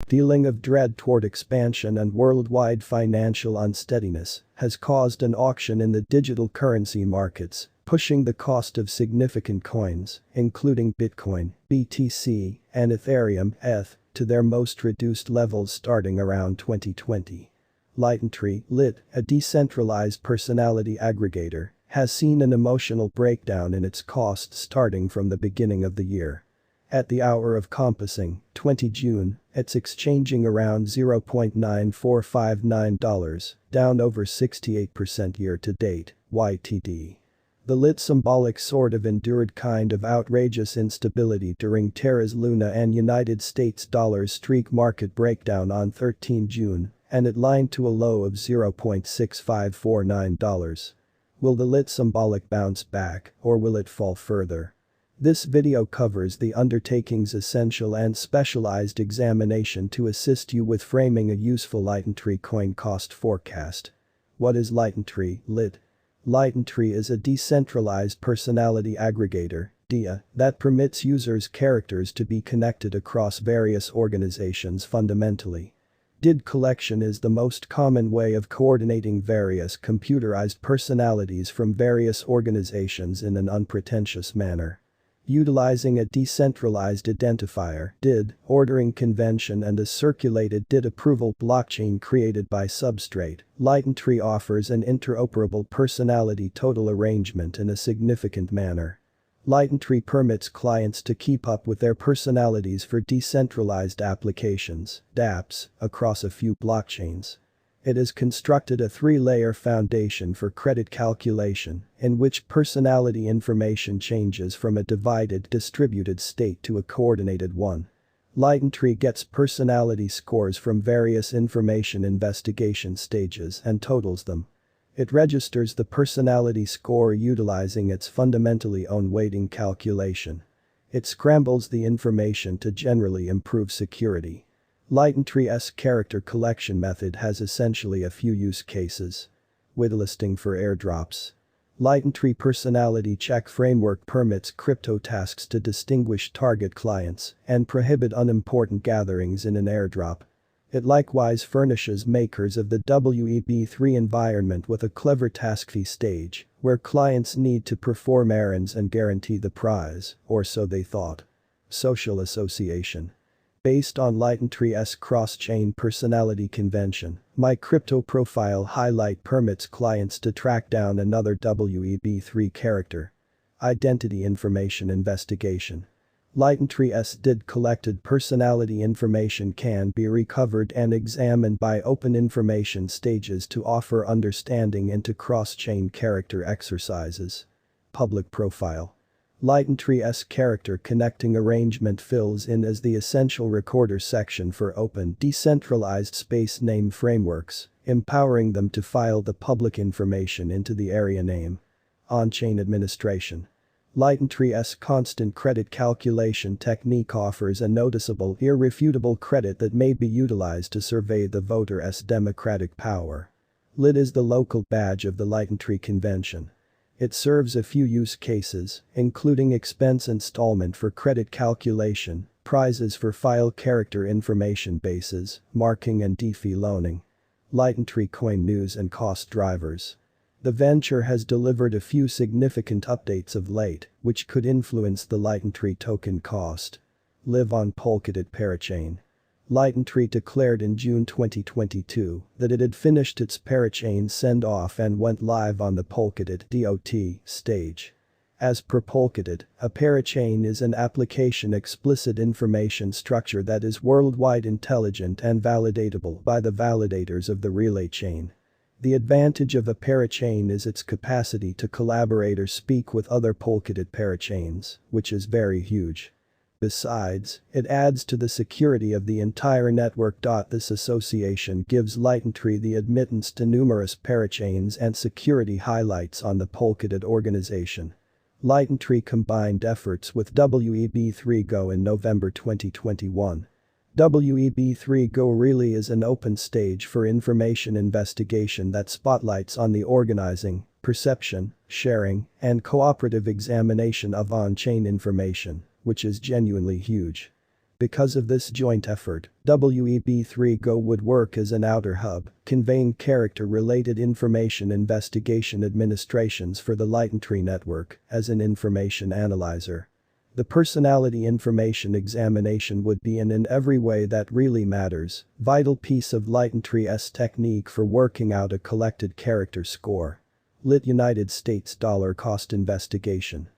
feeling of dread toward expansion and worldwide financial unsteadiness has caused an auction in the digital currency markets, pushing the cost of significant coins, including Bitcoin, BTC, and Ethereum, ETH, to their most reduced levels starting around 2020. LITENTRY, LIT, a decentralized personality aggregator, has seen an emotional breakdown in its costs starting from the beginning of the year. At the hour of compassing, 20 June, it's exchanging around $0.9459, down over 68% year-to-date, YTD. The LIT symbolic sort of endured kind of outrageous instability during Terra's Luna and United States dollar's streak market breakdown on 13 June, and it lined to a low of $0.6549. Will the LIT symbolic bounce back, or will it fall further? This video covers the undertaking's essential and specialized examination to assist you with framing a useful LITENTRY coin cost forecast. What is LITENTRY, LIT? LITENTRY is a decentralized personality aggregator, DEA, that permits users' characters to be connected across various organizations fundamentally. DID collection is the most common way of coordinating various computerized personalities from various organizations in an unpretentious manner. Utilizing a decentralized identifier (DID) ordering convention and a circulated DID approval blockchain created by Substrate, LITENTRY offers an interoperable personality total arrangement in a significant manner. LITENTRY permits clients to keep up with their personalities for decentralized applications (dApps) across a few blockchains. It has constructed a three-layer foundation for credit calculation, in which personality information changes from a divided distributed state to a coordinated one. LITENTRY gets personality scores from various information investigation stages and totals them. It registers the personality score utilizing its fundamentally own weighting calculation. It scrambles the information to generally improve security. LITENTRY's character collection method has essentially a few use cases. Whitelisting for airdrops. LITENTRY personality check framework permits crypto tasks to distinguish target clients and prohibit unimportant gatherings in an airdrop. It likewise furnishes makers of the WEB3 environment with a clever task fee stage, where clients need to perform errands and guarantee the prize, or so they thought. Social association. Based on LITENTRY's cross-chain personality convention, My Crypto Profile highlight permits clients to track down another WEB3 character. Identity information investigation. LITENTRY's DID collected personality information can be recovered and examined by open information stages to offer understanding into cross-chain character exercises. Public profile. LITENTRY's character connecting arrangement fills in as the essential recorder section for open decentralized space name frameworks, empowering them to file the public information into the area name. On-chain administration. LITENTRY's constant credit calculation technique offers a noticeable, irrefutable credit that may be utilized to survey the voter's democratic power. LIT is the local badge of the LITENTRY convention. It serves a few use cases, including expense installment for credit calculation, prizes for file character information bases, marking and DeFi loaning. LITENTRY coin news and cost drivers. The venture has delivered a few significant updates of late, which could influence the LITENTRY token cost. Live on Polkadot parachain. LITENTRY declared in June 2022 that it had finished its parachain send-off and went live on the Polkadot DOT stage. As per Polkadot, a parachain is an application explicit information structure that is worldwide intelligent and validatable by the validators of the relay chain. The advantage of a parachain is its capacity to collaborate or speak with other Polkadot parachains, which is very huge. Besides, it adds to the security of the entire network. This association gives LITENTRY the admittance to numerous parachains and security highlights on the Polkadot organization. LITENTRY combined efforts with WEB3 Go in November 2021. WEB3 Go really is an open stage for information investigation that spotlights on the organizing, perception, sharing, and cooperative examination of on-chain information, which is genuinely huge. Because of this joint effort, WEB3Go would work as an outer hub, conveying character-related information investigation administrations for the LITENTRY network as an information analyzer. The personality information examination would be an in every way that really matters, vital piece of LITENTRY's technique for working out a collected character score. Lit United States dollar cost investigation.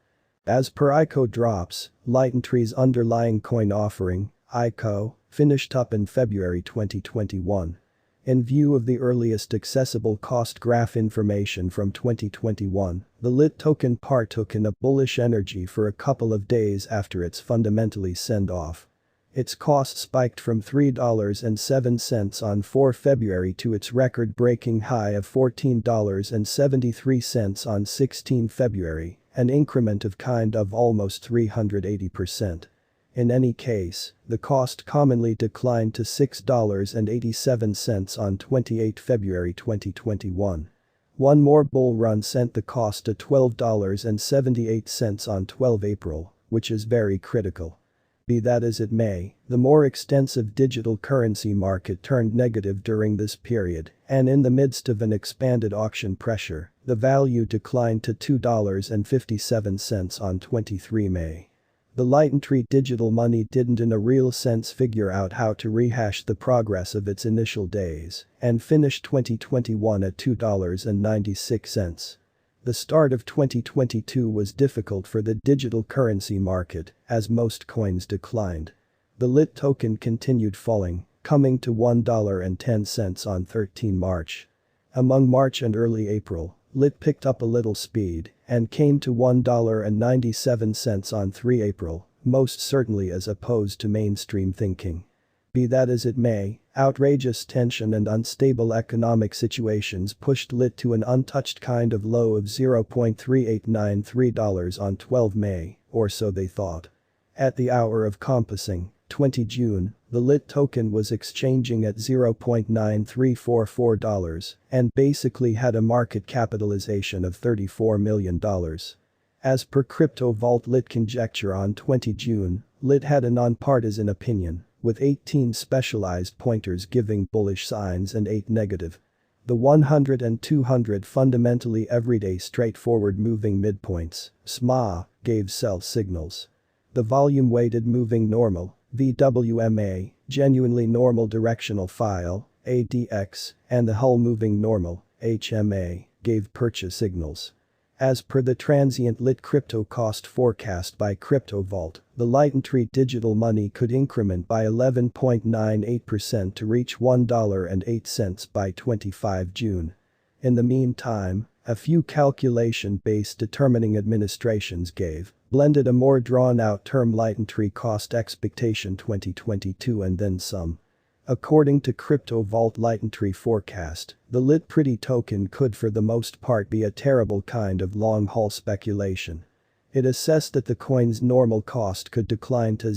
As per ICO drops, LITENTRY's underlying coin offering, ICO, finished up in February 2021. In view of the earliest accessible cost graph information from 2021, the LIT token partook in a bullish energy for a couple of days after its fundamentally send-off. Its cost spiked from $3.07 on 4 February to its record-breaking high of $14.73 on 16 February, an increment of almost 380%. In any case, the cost commonly declined to $6.87 on 28 February 2021. One more bull run sent the cost to $12.78 on 12 April, which is very critical. Be that as it may, the more extensive digital currency market turned negative during this period, and in the midst of an expanded auction pressure, the value declined to $2.57 on 23 May. The LITENTRY digital money didn't in a real sense figure out how to rehash the progress of its initial days, and finished 2021 at $2.96. The start of 2022 was difficult for the digital currency market, as most coins declined. The LIT token continued falling, coming to $1.10 on 13 March. Among March and early April, LIT picked up a little speed and came to $1.97 on 3 April, most certainly as opposed to mainstream thinking. Be that as it may, outrageous tension and unstable economic situations pushed LIT to an untouched kind of low of $0.3893 on 12 May, or so they thought. At the hour of compassing, 20 June, the LIT token was exchanging at $0.9344 and basically had a market capitalization of $34 million. As per Crypto Vault LIT conjecture on 20 June, LIT had a nonpartisan opinion, with 18 specialized pointers giving bullish signs and 8 negative. The 100 and 200 fundamentally everyday straightforward moving midpoints, SMA, gave sell signals. The volume-weighted moving normal, VWMA, genuinely normal directional file, ADX, and the Hull moving normal, HMA, gave purchase signals. As per the transient LIT crypto cost forecast by Crypto Vault, the LITENTRY digital money could increment by 11.98% to reach $1.08 by 25 June. In the meantime, a few calculation-based determining administrations blended a more drawn-out term LITENTRY cost expectation 2022 and then some. According to Crypto Vault LITENTRY forecast, the LIT pretty token could for the most part be a terrible kind of long-haul speculation. It assessed that the coin's normal cost could decline to